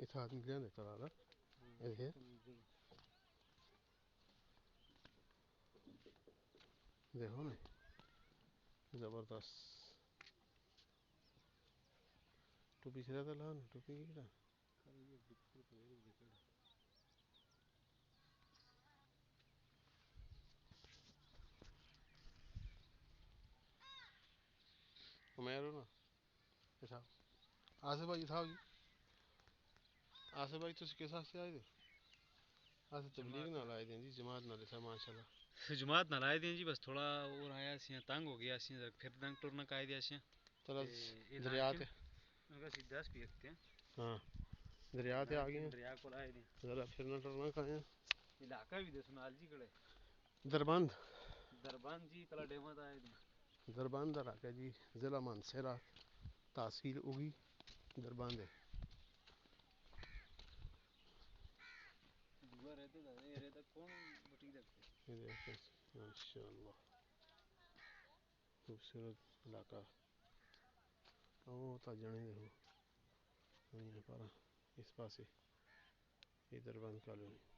इतना आदमी गया देता रहा ये देखो ना जबरदस्त टोपी से ज़्यादा लान टोपी की क्या मैं रो ना ऐसा आसे भाई था जी आसे भाई तो किस से आए थे आसे तबलीग ना लाए थे जी जमात ना लेसा माशाल्लाह जमात ना लाए थे जी बस थोड़ा और आया सी तंग हो गया सी फिर तंग टुरना कायदे सी चलो दरिया ते उनका सीधा स्पीकते हैं हाँ दरिया ते आ गए दरिया को लाए थे ज़रा फिरना टुरना कहाँ इलाका भी दे सुनाल जी कड़े दरबंद दरबान जी तला डेमत आए थे दरबंद इलाका जी ज़िला मानसरा तहसील उगी दरबंद है दुआ रहते दादा ये रहता कौन बटी रखते माशाल्लाह खूबसूरत इलाका तो जाने देखो यहाँ पर इस पासे ये दरबंद कॉलोनी